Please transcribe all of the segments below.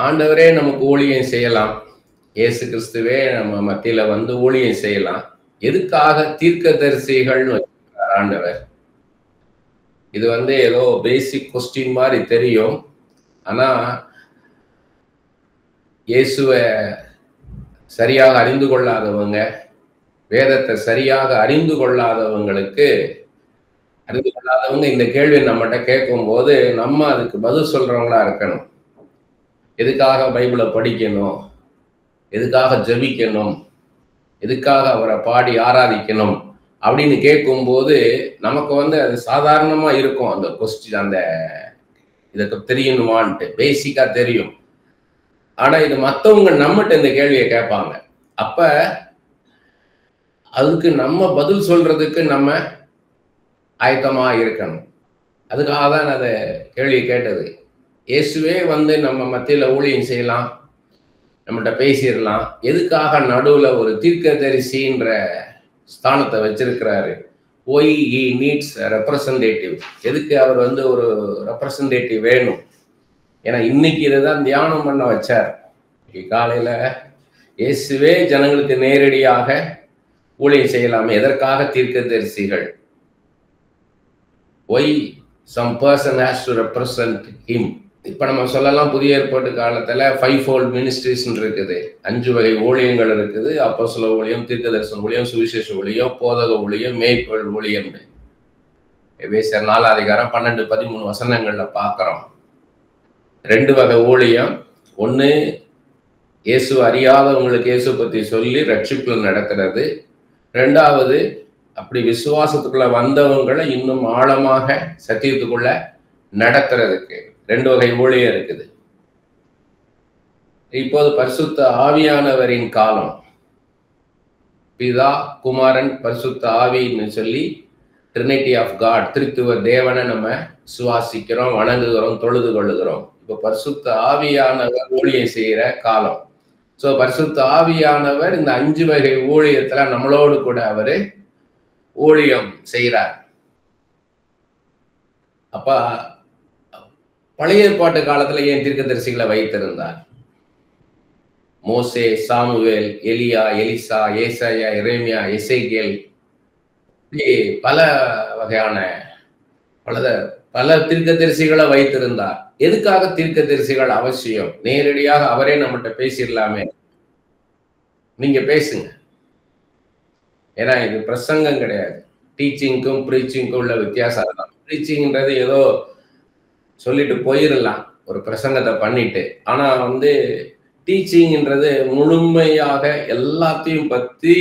ஆண்டவரே நமக்கு ஊழியம் செய்யலாம், இயேசு கிறிஸ்துவே நம்ம மத்தியில வந்து ஊழியம் செய்யலாம். எதுக்காக தீர்க்கதரிசிகள்னு வச்சிருக்கார் ஆண்டவர்? இது வந்து ஏதோ பேசிக் கொஸ்டின் மாதிரி தெரியும். ஆனா இயேசுவை சரியாக அறிந்து கொள்ளாதவங்க, வேதத்தை சரியாக அறிந்து கொள்ளாதவங்களுக்கு இந்த கேள்வி நம்மகிட்ட கேட்கும் போது நம்ம அதுக்கு பதில் சொல்றவங்களா இருக்கணும். எதுக்காக பைபிளை படிக்கணும், எதுக்காக ஜெபிக்கணும், எதுக்காக அவரை பாடி ஆராதிக்கணும் அப்படின்னு கேட்கும்போது நமக்கு வந்து அது சாதாரணமா இருக்கும். அந்த கொஸ்டின், அந்த இதுக்கு தெரியணுமான்ட்டு பேசிக்கா தெரியும். ஆனா இது மற்றவங்க நம்மகிட்ட இந்த கேள்வியை கேட்பாங்க. அப்ப அதுக்கு நம்ம பதில் சொல்றதுக்கு நம்ம ஆயத்தமா இருக்கணும். அதுக்காக தான் அதை கேள்வி கேட்டது. இயேசுவே வந்து நம்ம மத்தியில ஊழியம் செய்யலாம், நம்மகிட்ட பேசிடலாம். எதுக்காக நடுவுல ஒரு தீர்க்கதரிசின்ற ஸ்தானத்தை வச்சிருக்கிறாரு? Why he needs representative. எதுக்கு அவர் வந்து ஒரு ரெப்ரசன்டேட்டிவ் வேணும்? ஏன்னா இன்னைக்கு இதுதான் தியானம் பண்ண வச்சார். காலையில இயேசுவே ஜனங்களுக்கு நேரடியாக ஊழியம் செய்யலாமே, எதற்காக தீர்க்கதரிசிகள்? Why some person has to represent him. இப்ப நம்ம சொல்லலாம், புதிய ஏற்பாட்டு காலத்துல 5-fold ministries இருக்குது, 5 வகை ஊழியங்கள் இருக்குது. அப்போஸ்தல ஊழியம், தீர்க்கதரிசன ஊழியம், சுவிசேஷ ஊழியம், போதக ஊழியம், மேய்ப்பர் ஊழியம். எபேசியர் 4:12-13 வசனங்கள்ல பார்க்கிறோம். 2 வகை ஊழியம். ஒண்ணு இயேசு அறியாதவங்களுக்கு இயேசு பத்தி சொல்லி ரட்சிப்புல நடக்கிறது. 2வது அப்படி விசுவாசத்துக்குள்ள வந்தவங்களை இன்னும் ஆழமாக சத்தியத்துக்குள்ள நடத்துறதுக்கு 2 வகை ஊழியம் இருக்குது. இப்போது பரிசுத்த ஆவியானவரின் காலம். பிதா, குமாரன், பரிசுத்த ஆவின்னு சொல்லி ட்ரினிட்டி ஆஃப் காட், திரித்துவ தேவனை நம்ம சுவாசிக்கிறோம், வணங்குகிறோம், தொழுது கொள்ளுகிறோம். இப்போ பரிசுத்த ஆவியானவர் ஊழியம் செய்யற காலம். ஸோ பரிசுத்த ஆவியானவர் இந்த 5 வகை ஊழியத்துல நம்மளோடு கூட அவரு ஊழியம் செய்கிறார். அப்ப பழைய ஏற்பாட்டு காலத்துல ஏன் தீர்க்கதரிசிகளை வைத்திருந்தார்? மோசே, சாமுவேல், எலியா, எலிசா, ஏசாயா, எரேமியா, எசேக்கியேல், பல வகையான பல தீர்க்கதரிசிகளை வைத்திருந்தார். எதுக்காக தீர்க்கதரிசிகள் அவசியம்? நேரடியாக அவரே நம்மகிட்ட பேசிடலாமே. நீங்க பேசுங்க. ஏன்னா இது பிரசங்கம் கிடையாது. டீச்சிங்க்கும் ப்ரீச்சிங்க்கும் உள்ள வித்தியாசம் தான். ப்ரீச்சிங்ன்றது ஏதோ சொல்லிட்டு போயிடலாம் ஒரு பிரசங்கத்தை பண்ணிட்டு. ஆனா வந்து டீச்சிங்ன்றது முழுமையாக எல்லாத்தையும் பத்தி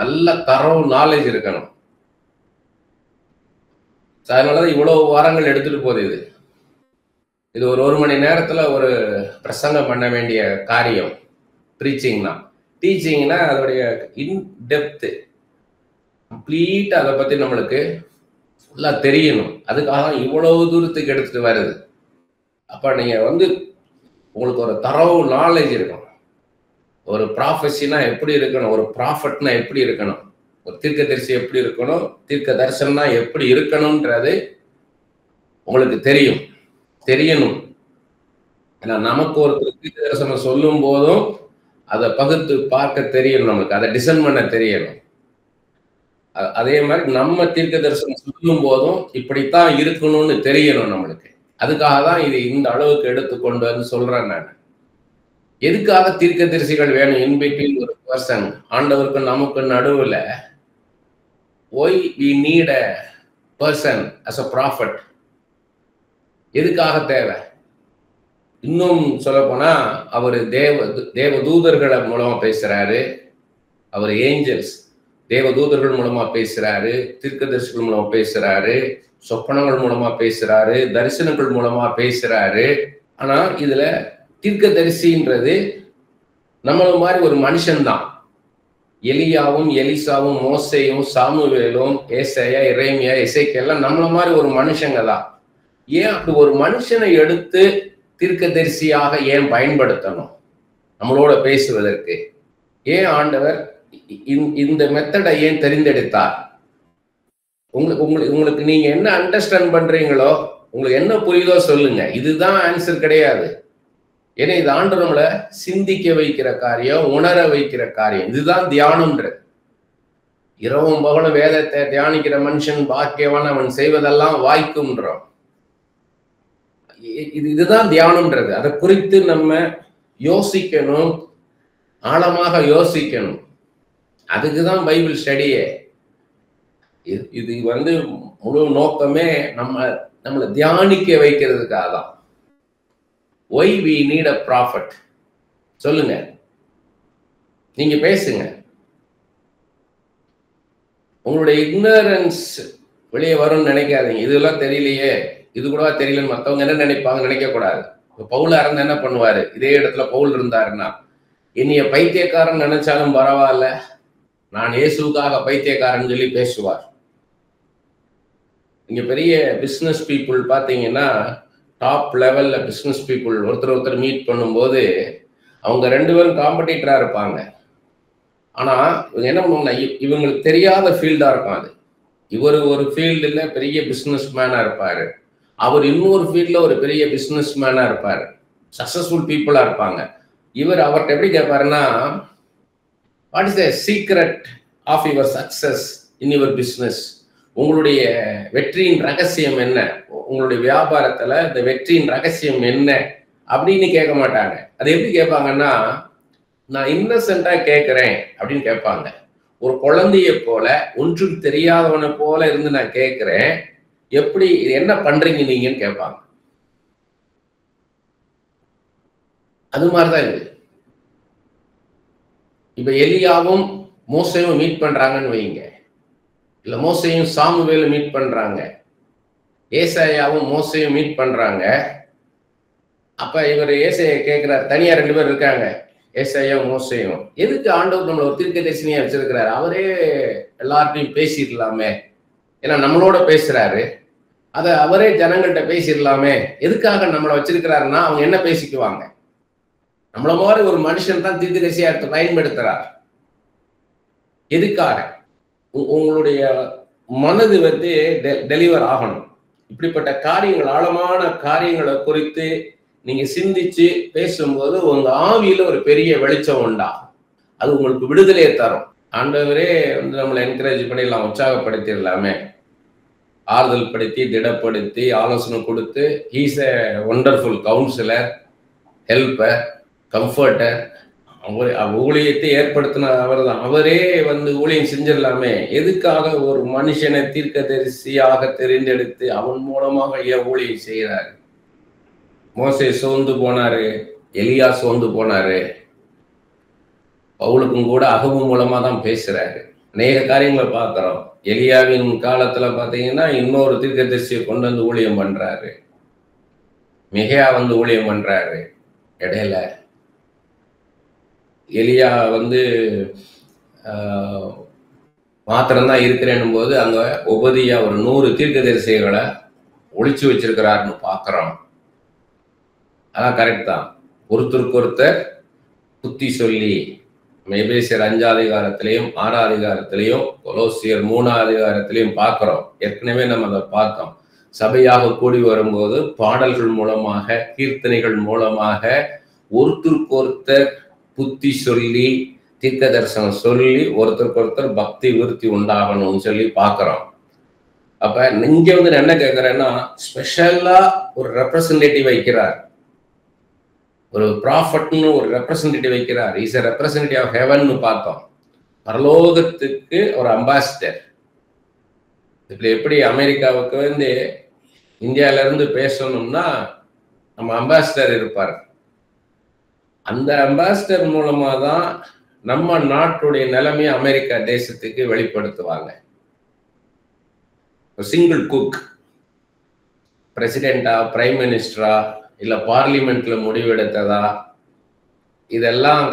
நல்ல தரவு நாலேஜ் இருக்கணும். அதனாலதான் இவ்வளவு வாரங்கள் எடுத்துட்டு போகுது. இது ஒரு மணி நேரத்துல ஒரு பிரசங்கம் பண்ண வேண்டிய காரியம் ப்ரீச்சிங்னா. டீச்சிங்னா அதோடைய இன்டெப்த் கம்ப்ளீட்டா அதை பத்தி நம்மளுக்கு ஃபுல்லா தெரியணும். அதுக்காக இவ்வளவு தூரத்துக்கு எடுத்துட்டு வருது. அப்ப நீங்க வந்து உங்களுக்கு ஒரு தரவு நாலேஜ் இருக்கணும். ஒரு ப்ராஃபஸினா எப்படி இருக்கணும், ஒரு ப்ராஃபட்னா எப்படி இருக்கணும், ஒரு தீர்க்கதரிசி எப்படி இருக்கணும், தீர்க்க தரிசனம்னா எப்படி இருக்கணும்ன்றது உங்களுக்கு தெரியணும். ஏன்னா நமக்கு ஒரு தீர்க்க தரிசனம் சொல்லும் போதும் அதை பகுத்து பார்க்க தெரியணும், நம்மளுக்கு அதை டிசைன் பண்ண தெரியணும். அதே மாதிரி நம்ம தீர்க்க தரிசனம் சொல்லும் போதும் இப்படித்தான் இருக்கணும்னு தெரியணும் நம்மளுக்கு. அதுக்காக தான் இது இந்த அளவுக்கு எடுத்துக்கொண்டு வந்து சொல்றேன் நான். எதுக்காக தீர்க்கதரிசிகள் வேணும்? இன்பிட்வீன் ஒரு பர்சன், ஆண்டவருக்கு நமக்கு நடுவுல why we need a person as a prophet. எதுக்காக தேவை? இன்னும் சொல்ல போனா அவர் தேவ தூதர்களை மூலமா பேசுறாரு, அவர் ஏஞ்சல்ஸ் தேவதூதர்கள் மூலமா பேசுறாரு, தீர்க்கதரிசிகள் மூலமா பேசுறாரு, சொப்பனங்கள் மூலமா பேசுறாரு, தரிசனங்கள் மூலமா பேசுறாரு. ஆனா இதுல தீர்க்கதரிசின்றது நம்மள மாதிரி ஒரு மனுஷன்தான். எலியாவும், எலிசாவும், மோசேயும், சாமுவேலும், ஏசாயா, எரேமியா, எசேக்கியேல் நம்மள மாதிரி ஒரு மனுஷங்க தான். ஏன் அப்படி ஒரு மனுஷனை எடுத்து தீர்க்கதரிசியாக ஏன் பயன்படுத்தணும் நம்மளோட பேசுவதற்கு? ஏன் ஆண்டவர் இந்த மெத்தடை ஏன் தெரிந்தெடுத்தார்? உங்களுக்கு நீங்க என்ன அண்டர்ஸ்டாண்ட் பண்றீங்களோ, உங்களுக்கு என்ன புரியுதோ சொல்லுங்க. இதுதான் ஆன்சர் கிடையாது. ஏன்னா இது ஆண்டு நம்மளை சிந்திக்க வைக்கிற காரியம், உணர வைக்கிற காரியம். இதுதான் தியானம்ன்றது. இரவும் பகலும் வேதத்தை தியானிக்கிற மனுஷன் பாக்கியவான், அவன் செய்வதெல்லாம் வாய்க்கும்ன்றோம். இதுதான் தியானம்ன்றது. அதை குறித்து நம்ம யோசிக்கணும், ஆழமாக யோசிக்கணும். அதுக்குதான் பைபிள் ஸ்டடியே. இது முழு நோக்கமே நம்மளை தியானிக்க வைக்கிறதுக்காக தான். Why we need a prophet? சொல்லுங்க, நீங்க பேசுங்க. உங்களுடைய இக்னரன்ஸ் வெளியே வரும்னு நினைக்காதீங்க. இதெல்லாம் தெரியலையே, இது கூட தெரியலன்னு மற்றவங்க என்ன நினைப்பாங்க நினைக்க கூடாது. பவுலா இருந்தா என்ன பண்ணுவாரு? இதே இடத்துல பவுல் இருந்தாருன்னா, என்னைய பைத்தியக்காரன் நினைச்சாலும் பரவாயில்ல, நான் இயேசுக்காக பைத்தியக்காரன் சொல்லி பேசுவார். இங்க பெரிய பிசினஸ் பீப்புள் பாத்தீங்கன்னா, டாப் லெவல்ல பிசினஸ் பீப்புள் ஒருத்தர் மீட் பண்ணும்போது அவங்க 2 பேரும் காம்படிட்டரா இருப்பாங்க. ஆனா இவங்க என்ன பண்ணுவாங்கன்னா, இவங்களுக்கு தெரியாத ஃபீல்டா இருக்கும் அது. இவர் ஒரு ஃபீல்டுல பெரிய பிசினஸ் மேனா இருப்பாரு, அவர் இன்னொரு ஃபீல்ட்ல ஒரு பெரிய பிசினஸ் மேனா இருப்பாரு, சக்சஸ்ஃபுல் பீப்புளா இருப்பாங்க. இவர் அவர்கிட்ட எப்படி கேட்பாருன்னா, what is the secret of your success in your business? உங்களுடைய வெற்றியின் ரகசியம் என்ன? உங்களுடைய வியாபாரத்துல இந்த வெற்றியின் ரகசியம் என்ன அப்படின்னு கேட்க மாட்டாங்க. அது எப்படி கேட்பாங்கன்னா, நான் இன்னசென்ட்டா கேட்கிறேன் அப்படின்னு கேட்பாங்க. ஒரு குழந்தைய போல, ஒன்றும் தெரியாதவனை போல இருந்து நான் கேட்கிறேன், எப்படி என்ன பண்றீங்க நீங்கன்னு கேட்பாங்க. அது மாதிரிதான் இது. இப்ப எலியாவும் மோசையும் மீட் பண்றாங்கன்னு வைங்க, இல்ல மோசையும் சாமுவேலும் மீட் பண்றாங்க, ஏசாயாவும் மோசையும் மீட் பண்றாங்க. அப்ப இவர் ஏசாயா கேட்கிறார், தனியா 2 பேர் இருக்காங்க, ஏசாயாவும் மோசையும். எதுக்கு ஆண்டவர் நம்மள ஒரு தீர்க்கதரிசினியா வச்சிருக்கிறாரு? அவரே எல்லார்ட்டையும் பேசிடலாமே, ஏன்னா நம்மளோட பேசுறாரு, அதை அவரே ஜனங்கள்கிட்ட பேசிடலாமே. எதுக்காக நம்மளை வச்சிருக்கிறாருன்னா, அவங்க என்ன பேசிக்குவாங்க? நம்மள மாதிரி ஒரு மனுஷன் தான் தீர்க்கதரிசியா எடுத்து பயன்படுத்துறார். எதுக்காக? உங்களுடைய மனது டெலிவர் ஆகணும். இப்படிப்பட்ட காரியங்கள், ஆழமான காரியங்களை குறித்து நீங்க சிந்திச்சு பேசும்போது உங்க ஆவியில ஒரு பெரிய வெளிச்சம் உண்டாகும். அது உங்களுக்கு விடுதலையை தரும். ஆண்டவரே நம்மளை என்கரேஜ் பண்ணிடலாம், உற்சாகப்படுத்திடலாமே, ஆறுதல் படுத்தி, திடப்படுத்தி, ஆலோசனை கொடுத்து, he's a wonderful councillor, helper, comforter. ஊழியத்தை ஏற்படுத்தின அவர் தான். அவரே ஊழியம் செஞ்சிடலாமே. எதுக்காக ஒரு மனுஷனை தீர்க்கதரிசியாக தெரிந்தெடுத்து அவன் மூலமாக ஏன் ஊழியம் செய்யறாரு? மோசே சோர்ந்து போனாரு, எலியா சோர்ந்து போனாரு, பவுலுக்கும் கூட அகவு மூலமா தான் பேசுறாரு. அநேக காரியங்களை பார்க்கிறோம். எலியாவின் காலத்துல பாத்தீங்கன்னா இன்னொரு தீர்க்கதரிசியை கொண்டு ஊழியம் பண்றாரு, மிகையா ஊழியம் பண்றாரு. இடையில எலியா மாத்திரம்தான் இருக்கிறேன்னும் போது அங்க உபதியா ஒரு 100 தீர்க்கதரிசிகளை ஒளிச்சு வச்சிருக்கிறாருன்னு பாக்குறோம். அதான் கரெக்ட் தான். ஒருத்தருக்கு ஒருத்தர் புத்தி சொல்லி, எபேசியர் 5ஆம் அதிகாரத்திலையும் 6ஆம் அதிகாரத்திலையும் கொலோசியர் 3ஆம் அதிகாரத்திலையும் பார்க்கிறோம். ஏற்கனவே நம்ம அதை பார்த்தோம். சபையாக கூடி வரும்போது பாடல்கள் மூலமாக, கீர்த்தனைகள் மூலமாக ஒருத்தருக்கு ஒருத்தர் புத்தி சொல்லி, தீர்க்க தரிசனம் சொல்லி, ஒருத்தருக்கு ஒருத்தர் பக்தி விருத்தி உண்டாகணும்னு சொல்லி பார்க்கிறோம். அப்ப இங்க நான் என்ன கேட்கிறேன்னா, ஸ்பெஷலா ஒரு ரெப்ரசன்டேட்டிவ் வைக்கிறார், ஒரு ப்ராஃபட்னு ஒரு ரெப்ரசன்டேட்டிவ் வைக்கிறார். இஸ் எ ரெப்ரசன்டேட்டிவ் ஆஃப் ஹெவன்னு பார்த்தோம். பரலோகத்துக்கு ஒரு அம்பாசிடர். இப்ப எப்படி அமெரிக்காவுக்கு இந்தியால இருந்து பேசணும்னா நம்ம அம்பாசிடர் இருப்பார். அந்த அம்பாசிடர் மூலமா தான் நம்ம நாட்டுடைய நிலைமையை அமெரிக்கா தேசத்துக்கு வெளிப்படுத்துவாங்க. சிங்கிள் குக், பிரசிடென்டா, பிரைம் மினிஸ்டரா, இல்ல பார்லிமெண்ட்ல முடிவெடுத்ததா, இதெல்லாம்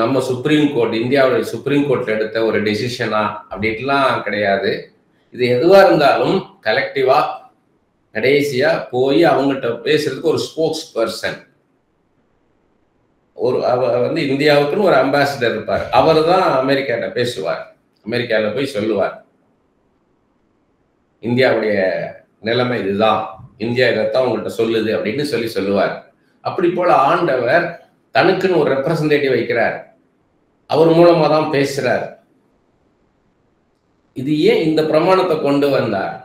நம்ம சுப்ரீம் கோர்ட், இந்தியாவுடைய சுப்ரீம் கோர்ட்ல எடுத்த ஒரு டெசிஷனா அப்படின்லாம் கிடையாது. இது எதுவா இருந்தாலும் கலெக்டிவா கடைசியா போய் அவங்ககிட்ட பேசுறதுக்கு ஒரு ஸ்போக்ஸ் பர்சன், இந்தியாவுக்குன்னு ஒரு அம்பாசிடர் இருப்பார். அவர் தான் அமெரிக்காட்ட பேசுவார், அமெரிக்கால போய் சொல்லுவார், இந்தியாவுடைய நிலைமை இதுதான், இந்தியா இதைத்தான் உங்கள்கிட்ட சொல்லுது அப்படின்னு சொல்லுவார். அப்படி போல ஆண்டவர் தனக்குன்னு ஒரு ரெப்ரசன்டேட்டிவ் வைக்கிறார். அவர் மூலமா தான் பேசுறார். இது ஏன் இந்த பிரமாணத்தை கொண்டு வந்தார்?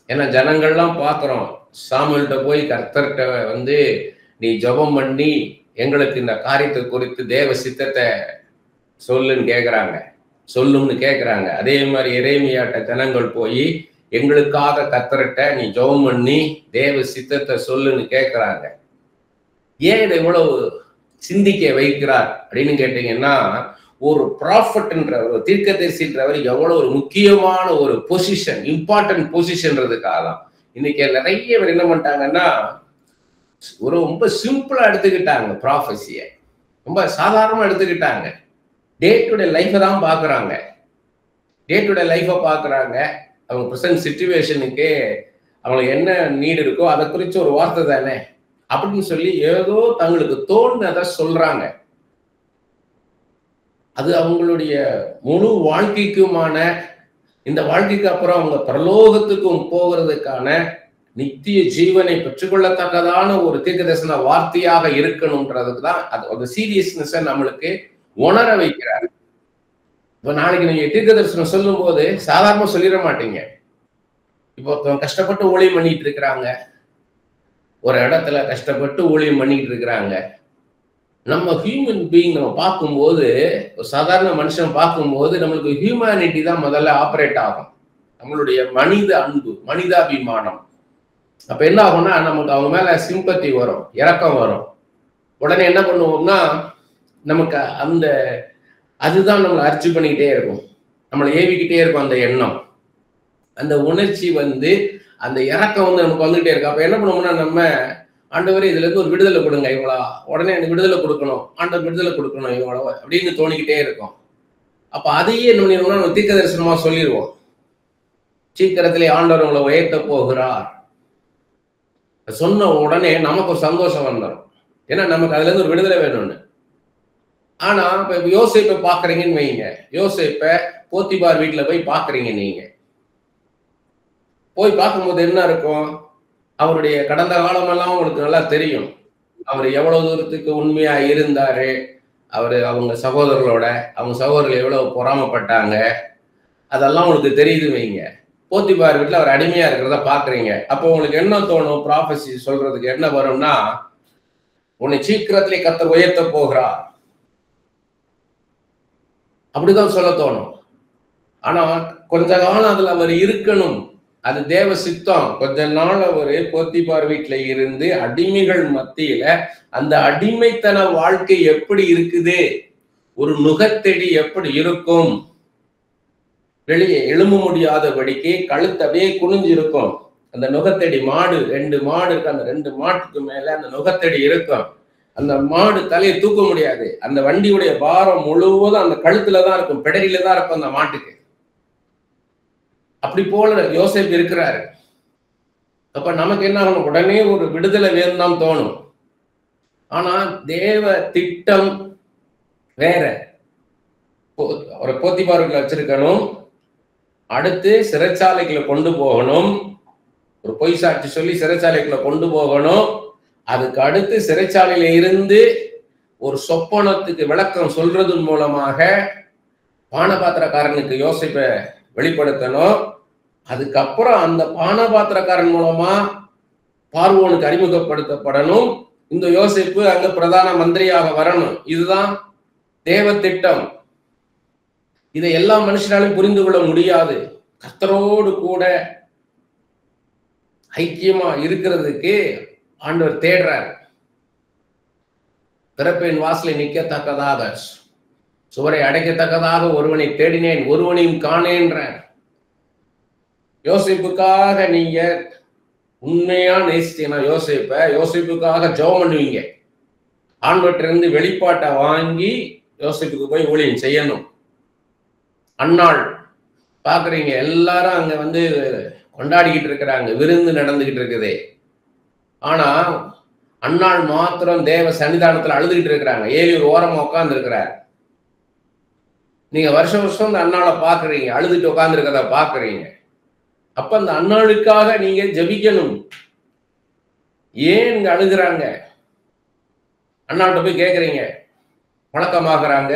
ஏன்னா ஜனங்கள்லாம் பார்க்கிறோம், சாமுவேல்கிட்ட போய் கர்த்தர்கிட்ட வந்து நீ ஜெபம் பண்ணி எங்களுக்கு இந்த காரியத்தை குறித்து தேவ சித்தத்தை சொல்லுன்னு கேட்குறாங்க, சொல்லும்னு கேட்குறாங்க. அதே மாதிரி எரேமியாட்ட ஜனங்கள் போய் எங்களுக்காக கர்த்தர்கிட்ட நீ ஜெபம் பண்ணி தேவ சித்தத்தை சொல்லுன்னு கேட்குறாங்க. ஏன் இதை இவ்வளவு சிந்திக்க வைக்கிறார் அப்படின்னு கேட்டீங்கன்னா, ஒரு ப்ராஃபட்ன்ற ஒரு தீர்க்கதரிசின்றவர் எவ்வளவு ஒரு முக்கியமான ஒரு பொசிஷன், இம்பார்ட்டன்ட் பொசிஷன்றதுக்காக தான். இன்னைக்கு நிறைய பேர் என்ன பண்ணிட்டாங்கன்னா, ஒரு ரொம்ப சிம்பிளா எடுத்துக்கிட்டாங்க ப்ராஃபஸியை, ரொம்ப சாதாரணமா எடுத்துக்கிட்டாங்க. டே டு டே லைஃபை தான் பார்க்குறாங்க, டே டு டே லைஃபை பார்க்குறாங்க. அவங்க ப்ரெசன்ட் சிச்சுவேஷனுக்கு அவங்களுக்கு என்ன நீடு இருக்கோ அதை குறித்து ஒரு வார்த்தை தானே அப்படின்னு சொல்லி ஏதோ தங்களுக்கு தோணுனதை சொல்றாங்க. அது அவங்களுடைய முழு வாழ்க்கைக்குமான, இந்த வாழ்க்கைக்கு அப்புறம் அவங்க பரலோகத்துக்கும் போகிறதுக்கான நித்திய ஜீவனை பெற்றுக்கொள்ளத்தக்கதான ஒரு தீர்க்கதரிசன வார்த்தையாக இருக்கணும்ன்றதுக்கு தான் அது சீரியஸ்னஸை நம்மளுக்கு உணர வைக்கிறார். இப்போ நாளைக்கு நீங்க தீர்க்கதரிசனம் சொல்லும் போது சாதாரணமா சொல்லிட மாட்டீங்க. இப்போ கஷ்டப்பட்டு ஊழியம் பண்ணிட்டு இருக்கிறாங்க, ஒரு இடத்துல கஷ்டப்பட்டு ஊழியம் பண்ணிட்டு இருக்கிறாங்க. நம்ம ஹியூமன் பீயிங் நம்ம பார்க்கும்போது, ஒரு சாதாரண மனுஷன் பார்க்கும்போது நம்மளுக்கு ஹியூமனிட்டி தான் முதல்ல ஆப்ரேட் ஆகும், நம்மளுடைய மனித அன்பு, மனிதாபிமானம். அப்ப என்ன ஆகும்னா நமக்கு அவங்க மேல சிம்பத்தி வரும், இரக்கம் வரும். உடனே என்ன பண்ணுவோம்னா நமக்கு அந்த அதுதான் நம்மளை அர்ச்சி பண்ணிக்கிட்டே இருக்கும், நம்மளை ஏவிக்கிட்டே இருக்கும். அந்த எண்ணம், அந்த உணர்ச்சி வந்து, அந்த இறக்கம் வந்து நமக்கு வந்துகிட்டே இருக்கு. அப்ப என்ன பண்ணுவோம்னா நம்ம ஆண்டவரே இதுல இருந்து ஒரு விடுதலை கொடுங்க இவங்களா, உடனே எனக்கு விடுதலை கொடுக்கணும், ஆண்டவர் விடுதலை கொடுக்கணும் இவங்கள அப்படின்னு தோணிக்கிட்டே இருக்கும். அப்ப அதையே என்ன பண்ணிடுவோம்னா நம்ம தீர்க்க தரிசனமா சொல்லிடுவோம், சீக்கிரத்திலே ஆண்டவர் உங்களை உயர்த்த போகிறார். சொன்ன உடனே நமக்கு ஒரு சந்தோஷம் வந்துடும், ஏன்னா நமக்கு அதுல இருந்து ஒரு விடுதலை வேணும்னு. ஆனா இப்ப யோசேப்பை பாக்குறீங்கன்னு வைங்க, யோசேப்பை போத்திபார் வீட்டுல போய் பாக்குறீங்க, நீங்க போய் பார்க்கும்போது என்ன இருக்கும், அவருடைய கடந்த காலமெல்லாம் உங்களுக்கு நல்லா தெரியும். அவர் எவ்வளவு தூரத்துக்கு உண்மையா இருந்தாரு, அவங்க சகோதரர்களோட, அவங்க சகோதரர்கள் எவ்வளவு பொறாமப்பட்டாங்க, அதெல்லாம் உங்களுக்கு தெரியுது வைங்க. போத்திபார் வீட்டுல அவர் அடிமையா இருக்கிறத பாக்குறீங்க. அப்போ உங்களுக்கு என்ன தோணும், ப்ராஃபஸி சொல்றதுக்கு என்ன வரும்னா, உன்னை சீக்கிரத்திலே கர்த்தர் உயர்த்த போகிறார் அப்படிதான் சொல்ல தோணும். ஆனா கொஞ்ச காலம் அதுல அவர் இருக்கணும், அது தேவ சித்தம். கொஞ்ச நாள் அவரு போத்திபார் வீட்டுல இருந்து அடிமைகள் மத்தியில அந்த அடிமைத்தன வாழ்க்கை எப்படி இருக்குது, ஒரு நுகத்தெடி எப்படி இருக்கும், வெளியே எழும்ப முடியாதபடிக்கு கழுத்து அப்படியே குனிஞ்சு இருக்கும். அந்த நுகத்தடி மாடு, 2 மாடு இருக்கு, அந்த 2 மாட்டுக்கு மேல அந்த நுகத்தடி இருக்கும். அந்த மாடு தலையை தூக்க முடியாது, அந்த வண்டியுடைய பாரம் முழுவதும் அந்த கழுத்துல தான் இருக்கும், பிடரியில தான் இருக்கும் அந்த மாட்டுக்கு. அப்படி போல யோசேப்பு இருக்கிறாரு. அப்ப நமக்கு என்ன ஆகணும், உடனே ஒரு விடுதலை வேணும் தான் தோணும். ஆனா தேவ திட்டம் வேற. ஒரு போத்திபாருக்குள்ள வச்சிருக்கணும், அடுத்து சிறைச்சாலைக்குள்ள கொண்டு போகணும், ஒரு பொய் சாட்சி சொல்லி சிறைச்சாலைக்குள்ள கொண்டு போகணும். அதுக்கு அடுத்து சிறைச்சாலையில இருந்து ஒரு சொப்பனத்துக்கு விளக்கம் சொல்றதன் மூலமாக பானபாத்திரக்காரனுக்கு யோசேப்பை வெளிப்படுத்தணும். அதுக்கப்புறம் அந்த பானபாத்திரக்காரன் மூலமா பார்வோனுக்கு அறிமுகப்படுத்தப்படணும். இந்த யோசேப்பு அங்க பிரதான மந்திரியாக வரணும். இதுதான் தேவ திட்டம். இதை எல்லா மனுஷனாலும் புரிந்து கொள்ள முடியாது. கர்த்தரோடு கூட ஐக்கியமா இருக்கிறதுக்கு ஆண்டவர் தேடுறார். திறப்பின் வாசலை நிற்கத்தக்கதாக, சுவரை அடைக்கத்தக்கதாக ஒருவனை தேடினேன், ஒருவனையும் காணேன்ற. யோசேப்புக்காக நீங்க உண்மையா நேசித்தீங்கன்னா யோசேப்புக்காக ஜெபம் பண்ணுவீங்க. ஆண்டவற்றிலிருந்து வெளிப்பாட்டை வாங்கி யோசேப்புக்கு போய் ஊழியம் செய்யணும். அன்னாள் பாக்குறீங்க, எல்லாரும் அங்க வந்து கொண்டாடிக்கிட்டு இருக்கிறாங்க, விருந்து நடந்துகிட்டு இருக்குது. ஆனா அன்னாள் மாத்திரம் தேவ சன்னிதானத்துல அழுதுகிட்டு இருக்கிறாங்க. ஏலி ஒரு ஓரமா உட்கார்ந்து இருக்கிறார். நீங்க வருஷம் வருஷம் இந்த அன்னாளை பாக்குறீங்க, அழுதுட்டு உட்கார்ந்து இருக்கிறத பாக்குறீங்க. அப்ப அந்த அன்னாளுக்காக நீங்க ஜெபிக்கணும். ஏன் இங்க அழுகுறாங்க, அண்ணாள்கிட்ட போய் கேட்குறீங்க, பழக்கமாகறாங்க,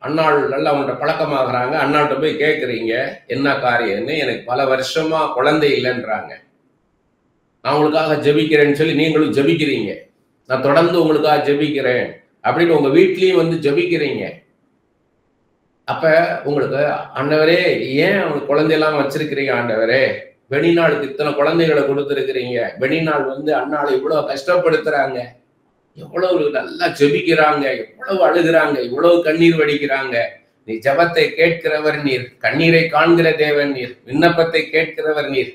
அண்ணாள் நல்லா உங்கள்கிட்ட பழக்கமாகறாங்க, அண்ணாள்கிட்ட போய் கேட்குறீங்க என்ன காரியம்னு. எனக்கு பல வருஷமா குழந்தை இல்லைன்றாங்க. நான் உங்களுக்காக ஜெபிக்கிறேன்னு சொல்லி நீங்களும் ஜெபிக்கிறீங்க. நான் தொடர்ந்து உங்களுக்காக ஜெபிக்கிறேன் அப்படின்னு உங்க வீட்லயும் வந்து ஜெபிக்கிறீங்க. அப்ப உங்களுக்கு ஆண்டவரே ஏன் அவங்களுக்கு குழந்தையெல்லாம் வச்சிருக்கிறீங்க ஆண்டவரே? வெளிநாளுக்கு இத்தனை குழந்தைகளை கொடுத்துருக்கிறீங்க. வெளிநாள் வந்து அண்ணாளை இவ்வளவு கஷ்டப்படுத்துறாங்க, எவ்வளவு நல்லா ஜெபிக்கிறாங்க, எவ்வளவு அழுகிறாங்க, இவ்வளவு கண்ணீர் வடிக்கிறாங்க. நீ ஜெபத்தை கேட்கிறவர் நீர், கண்ணீரை காண்கிற தேவன் நீர், விண்ணப்பத்தை கேட்கிறவர் நீர்,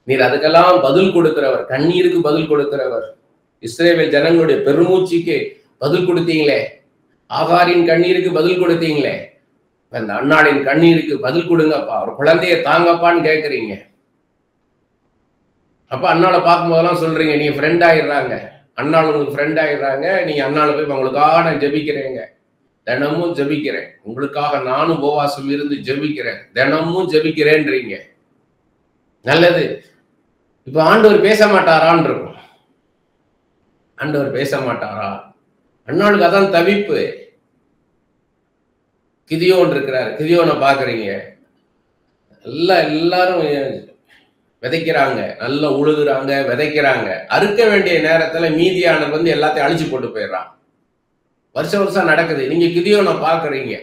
நீர் அதுக்கெல்லாம் பதில் கொடுக்கிறவர், கண்ணீருக்கு பதில் கொடுக்கிறவர். இஸ்ரவேல் ஜனங்களுடைய பெருமூச்சுக்கு பதில் கொடுத்தீங்களே, ஆகாரின் கண்ணீருக்கு பதில் கொடுத்தீங்களே, அந்த அண்ணாளின் கண்ணீருக்கு பதில் கொடுங்கப்பா, ஒரு குழந்தைய தாங்கப்பான்னு கேட்குறீங்க. அப்ப அண்ணாளை பார்க்கும்போதெல்லாம் சொல்றீங்க, நீங்க ஃப்ரெண்ட் ஆயிடுறாங்க, அண்ணாள் உங்களுக்கு ஃப்ரெண்ட் ஆயிடுறாங்க. நீங்க அண்ணாளை போய் உங்களுக்காக நான் ஜெபிக்கிறேங்க, தினமும் ஜெபிக்கிறேன், உங்களுக்காக நானும் உபவாசம் இருந்து ஜெபிக்கிறேன், தினமும் ஜெபிக்கிறேன்றீங்க. நல்லது. இப்ப ஆண்டவர் பேச மாட்டாரான்னு இருக்கும். ஆண்டவர் பேச மாட்டாரா? அண்ணாளுக்கு அதான் தவிப்பு. கிதியோன் இருக்கிறார், கிதியோனை பாக்குறீங்க, எல்லாரும் விதைக்கிறாங்க, நல்லா உழுகுறாங்க, விதைக்கிறாங்க. அறுக்க வேண்டிய நேரத்துல மீதியானவர் வந்து எல்லாத்தையும் அழிச்சு போட்டு போயிடுறான். வருஷம் நடக்குது. நீங்க கிதியோனை பாக்குறீங்க.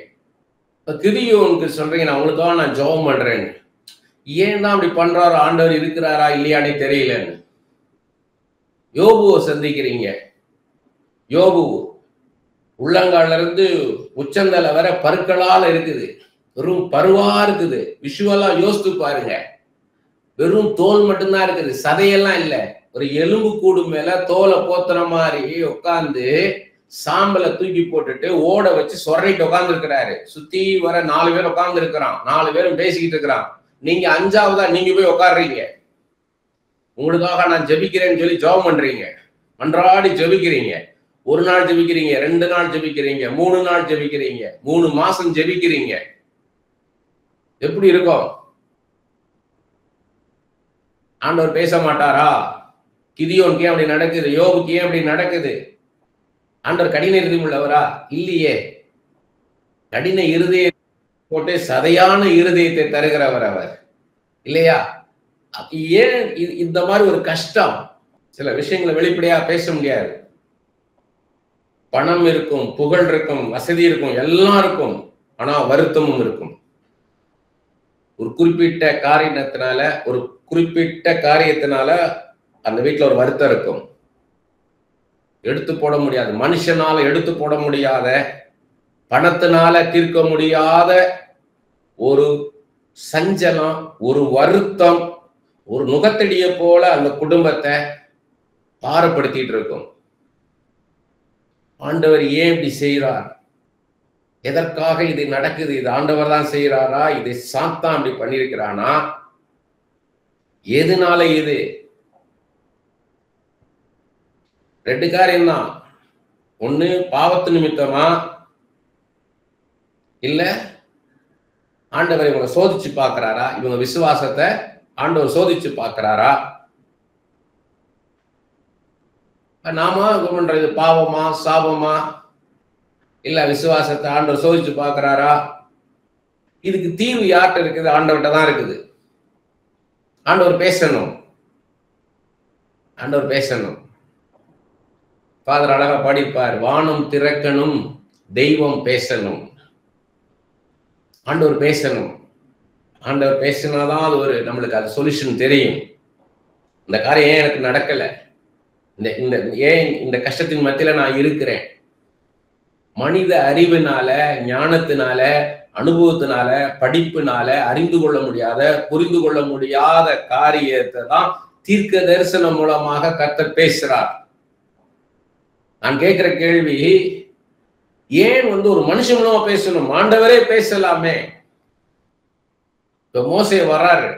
இப்ப கிதியோனுக்கு சொல்றீங்க, நான் உங்களுக்காக நான் ஜெபம் பண்றேன்னு. ஏன் தான் அப்படி பண்றாரோ, ஆண்டவர் இருக்கிறாரா இல்லையானே தெரியலன்னு. யோபுவை சந்திக்கிறீங்க. யோபு உள்ளங்கால இருந்து உச்சந்தலை வர பருக்களால இருக்குது, வெறும் பருவா இருக்குது. விஷுவலா யோசித்து பாருங்க, வெறும் தோல் மட்டும்தான் இருக்குது, சதையெல்லாம் இல்லை. ஒரு எலும்பு கூடு மேல தோலை போத்துற மாதிரி உட்காந்து சாம்பலை தூக்கி போட்டுட்டு ஓட வச்சு சொரணிட்டு உட்கார்ந்து இருக்கிறாரு. சுத்தி வர 4 பேர் உட்கார்ந்து இருக்கிறான், 4 பேரும் பேசிக்கிட்டு இருக்கிறான். நீங்க 5ஆவதா நீங்க போய் உட்காடுறீங்க. உங்களுக்காக நான் ஜெபிக்கிறேன்னு சொல்லி ஜெபம் பண்றீங்க, மன்றாடி ஜெபிக்கிறீங்க. 1 நாள் ஜெபிக்கிறீங்க, 2 நாள் ஜெபிக்கிறீங்க, 3 நாள் ஜெபிக்கிறீங்க, 3 மாசம் ஜெபிக்கிறீங்க. எப்படி இருக்கும்? ஆண்டவர் பேச மாட்டாரா? கிதியோனுக்கு ஏன் அப்படி நடக்குது? யோபுக்கு ஏன் அப்படி நடக்குது? ஆண்டவர் கடின இருதயம் உள்ளவரா? இல்லையே. கடின இருதய போட்டு சதையான இருதயத்தை தருகிறவர் அவர் இல்லையா? ஏன் இந்த மாதிரி ஒரு கஷ்டம்? சில விஷயங்களை வெளிப்படையா பேச முடியாது. பணம் இருக்கும், புகழ் இருக்கும், வசதி இருக்கும், எல்லாம் இருக்கும், ஆனா வருத்தமும் இருக்கும். ஒரு குறிப்பிட்ட காரியத்தினால அந்த வீட்டுல ஒரு வருத்தம் இருக்கும். எடுத்து போட முடியாது, மனுஷனால எடுத்து போட முடியாத, பணத்தினால தீர்க்க முடியாத ஒரு சஞ்சலம், ஒரு வருத்தம், ஒரு நுகத்தடிய போல அந்த குடும்பத்தை பாரப்படுத்திட்டு இருக்கும். ஆண்டவர் ஏன் இப்படி செய்கிறார்? எதற்காக இது நடக்குது? இது ஆண்டவர் தான் செய்யறாரா? இதை சாத்தான் அப்படி பண்ணிருக்கிறானா? எதனால இது? 2 காரியம் தான். ஒண்ணு பாவத்து நிமித்தமா, இல்ல ஆண்டவர் இவங்க சோதிச்சு பார்க்கிறாரா? இவங்க விசுவாசத்தை ஆண்டவர் சோதிச்சு பார்க்கிறாரா? நாம பண்றது பாவமா சாபமா? இல்ல விசுவாசத்தை ஆண்டவர் சோதிச்சு பார்க்கிறாரா? இதுக்கு தீர்வு யார்கிட்ட இருக்குது? ஆண்டவர்கிட்ட தான் இருக்குது. ஆண்டவர் பேசணும், ஆண்டவர் பேசணும். ஃபாதர் அழகா பாடிப்பார், வானம் திறக்கணும், தெய்வம் பேசணும். ஆண்டவர் பேசணும். ஆண்டவர் பேசினாதான் அது ஒரு நம்மளுக்கு அது சொல்யூஷன் தெரியும். இந்த காரியம் ஏன் எனக்கு நடக்கல, ஏன் இந்த கஷ்டத்தின் மத்தியில நான் இருக்கிறேன்? மனித அறிவினால, ஞானத்தினால, அனுபவத்தினால, படிப்பினால அறிந்து கொள்ள முடியாத, புரிந்து கொள்ள முடியாத காரியத்தை தான் தீர்க்க தரிசனம் மூலமாக கர்த்தர் பேசுறார். நான் கேட்கிற கேள்வி, ஏன் ஒரு மனுஷன் மூலமா பேசணும்? ஆண்டவரே பேசலாமே. இப்ப மோசே வர்றாரு,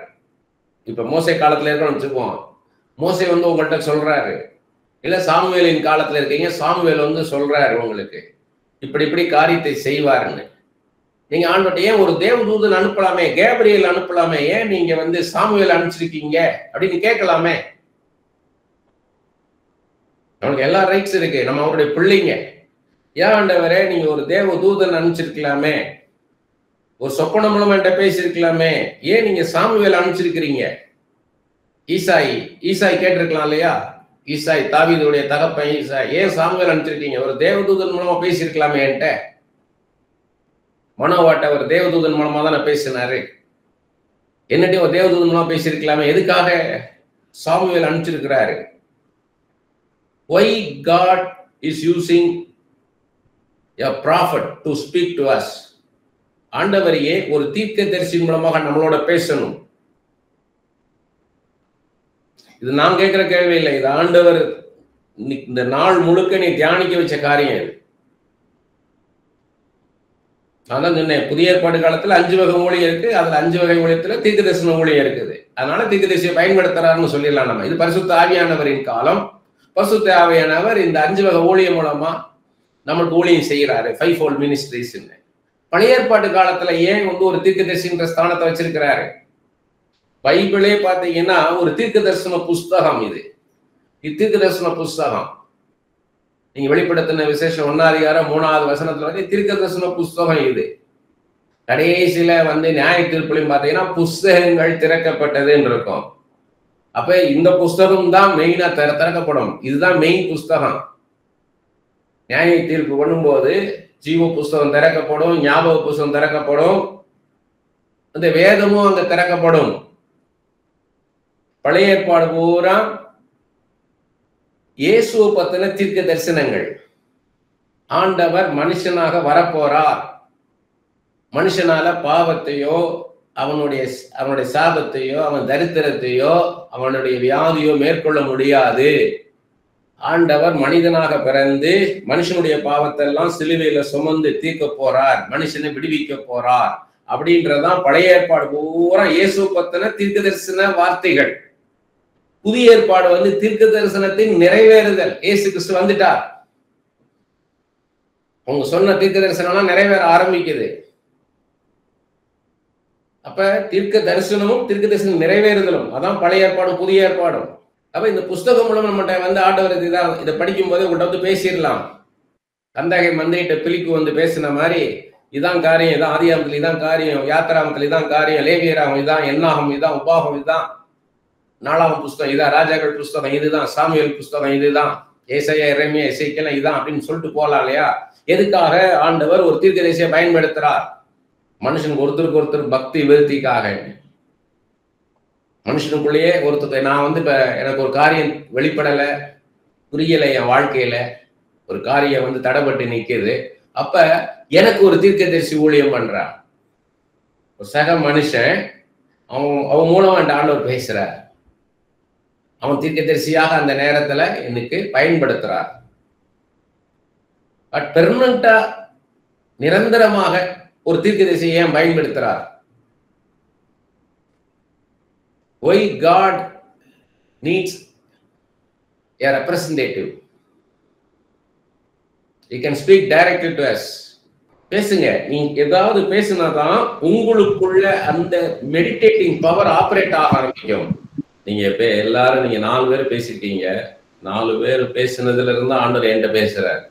இப்ப மோசே காலத்துல இருக்கணும்னு வச்சுக்குவோம். மோசே உங்கள்கிட்ட சொல்றாரு, இல்ல சாமுவேலின் காலத்துல இருக்கீங்க, சாமுவேல் சொல்றாரு உங்களுக்கு இப்படி இப்படி காரியத்தை செய்வாருன்னு. நீங்க ஆண்டவர்கிட்ட ஏன் ஒரு தேவதூதன் அனுப்பலாமே, கேப்ரியல் அனுப்பலாமே, ஏன் நீங்க சாமுவேல் அனுப்பிச்சிருக்கீங்க அப்படின்னு கேட்கலாமே. நமக்கு எல்லா ரைட்ஸ் இருக்கு, நம்ம அவருடைய பிள்ளைங்க. ஏன் ஆண்டவரே நீங்க ஒரு தேவ தூதன் அனுப்பிச்சிருக்கலாமே, ஒரு சொப்பன மூலமா என்கிட்ட பேசியிருக்கலாமே, ஏன் நீங்க சாமுவேல் அனுப்பிச்சிருக்கிறீங்க? ஈசாய் கேட்டிருக்கலாம் இல்லையா? ஈசாய் தாவீதுடைய தகப்பன் ஈசாய், ஏன் சாமுவேல் அனுப்பிச்சிருக்கீங்க? ஒரு தேவதூதன் மூலமா பேசியிருக்கலாமே என்கிட்ட. மனோவாட்ட ஒரு தேவதூதன் மூலமா தான் பேசினாரு, என்னட்டே ஒரு தேவதூதன் மூலமா பேசியிருக்கலாமே, எதுக்காக Samuel அனுப்பிச்சிருக்கிறாரு? Why God is using a prophet to speak to us? ஆண்டவரையே ஒரு தீர்க்கதரிசி மூலமாக நம்மளோட பேசணும். இது நான் கேட்கிற கேள்வி இல்லை, இது ஆண்டவர் இந்த நாள் முழுக்க நீ தியானிக்க வச்ச காரியம் இது. நான் தான் சொன்னேன், புதிய ஏற்பாடு காலத்துல 5 வகை ஊழியம் இருக்கு, அதுல 5 வகை ஊழியத்துல தீர்க்க தரிசன ஊழியம் இருக்குது. அதனால தீர்க்க தரிசியை பயன்படுத்துறாருன்னு சொல்லிடலாம் நம்ம. இது பரிசுத்த ஆவியானவரின் காலம். பரிசுத்த ஆவியானவர் இந்த 5 வகை ஊழியம் மூலமா நம்மளுக்கு ஊழியம் செய்யறாரு, 5-fold ministries. பழைய ஏற்பாட்டு காலத்துல ஏன் ஒரு தீர்க்க தரிசின்ற ஸ்தானத்தை வச்சிருக்கிறாரு? பைபிளே பாத்தீங்கன்னா ஒரு தீர்க்க தரிசன புஸ்தகம். இது தீர்க்க தரிசன புஸ்தகம். நீங்க வெளிப்படுத்தின விசேஷம் 1ஆம் அதிகாரம் 3வது வசனத்துல தீர்க்க தரிசன புஸ்தகம் இது. கடைசியில நியாய தீர்ப்புலையும் பாத்தீங்கன்னா புஸ்தகங்கள் திறக்கப்பட்டதுன்னு இருக்கும். அப்ப இந்த புஸ்தகம் தான் மெயினா திறக்கப்படும். இதுதான் மெயின் புஸ்தகம். நியாய தீர்ப்பு பண்ணும்போது ஜீவ புஸ்தகம் திறக்கப்படும், ஞாபக புஸ்தகம் திறக்கப்படும், அந்த வேதமும் அங்க திறக்கப்படும். பழைய ஏற்பாடு பூரா இயேசுவை பத்தின தீர்க்க தரிசனங்கள். ஆண்டவர் மனுஷனாக வரப்போறார், மனுஷனால பாவத்தையோ அவனுடைய சாபத்தையோ அவன் தரித்திரத்தையோ அவனுடைய வியாதியோ மேற்கொள்ள முடியாது. ஆண்டவர் மனிதனாக பிறந்து மனுஷனுடைய பாவத்தை எல்லாம் சிலுவையில சுமந்து தீர்க்க போறார், மனுஷனை விடுவிக்க போறார் அப்படின்றதான் பழைய ஏற்பாடு பூரா இயேசு பத்தின தீர்க்க தரிசன வார்த்தைகள். புதிய ஏற்பாடு தீர்க்க தரிசனத்தின் நிறைவேறுதல். இயேசு கிறிஸ்து வந்துட்டார், அவங்க சொன்ன தீர்க்க தரிசனம் நிறைவேற ஆரம்பிக்குது. அப்ப தீர்க்க தரிசனமும் தீர்க்க தரிசனம் நிறைவேறுதலும் அதான் பழைய ஏற்பாடும் புதிய ஏற்பாடும். அப்ப இந்த புஸ்தகம் மூலம் நம்மகிட்ட ஆண்டவர் இதுதான், இதை படிக்கும் போது உங்கள்கிட்ட பேசிடலாம். கந்தகை மந்திரிட்ட பிலிக்கு பேசின மாதிரி இதான் காரியம், இதான் ஆதியாகமத்தில் இதான் காரியம், யாத்திராகமத்தில் இதான் காரியம், லேவியராகம் இதான், என்னாகம் இதான், உபாகம் இதுதான், 4ஆம் புஸ்தகம் இதான், ராஜாக்கள் புஸ்தகம் இதுதான், சாமுவேல் புஸ்தகம் இதுதான், ஏசாயா எரேமியா எசேக்கியேல் இதான் அப்படின்னு சொல்லிட்டு போகலாம் இல்லையா? எதுக்காக ஆண்டவர் ஒரு தீர்க்கதரிசியை பயன்படுத்துறார்? மனுஷனுக்கு ஒருத்தருக்கு ஒருத்தர் பக்தி விருத்திக்காக. மனுஷனுக்குள்ளேயே ஒருத்தர் நான் இப்ப எனக்கு ஒரு காரியம் வெளிப்படலை, புரியலை, என் வாழ்க்கையில ஒரு காரியம் தடைப்பட்டு நிற்குது. அப்ப எனக்கு ஒரு தீர்க்கதரிசி ஊழியம் பண்றான், ஒரு சக மனுஷன், அவன் மூலமா என் ஆண்டவர் பேசுறார், அவன் தீர்க்கதரிசியாக அந்த நேரத்துல எனக்கு பயன்படுத்துறார். பட் பெர்மனண்டா நிரந்தரமாக ஒரு தீர்க்கதரிசியை ஏன் பயன்படுத்துறார்? Why God needs a representative? He can speak directly to us. பேசுங்க, நீங்க ஏதாவது பேசினாதான் உங்களுக்குள்ள அந்த மெடிடேட்டிங் பவர் ஆபரேட் ஆக ஆரம்பிக்கும். நீங்க எல்லாரும் நீங்க 4 பேர் பேசிட்டீங்க, 4 பேர் பேசினதுல இருந்து ஆண்டவர் என்கிட்ட பேசுறாரு.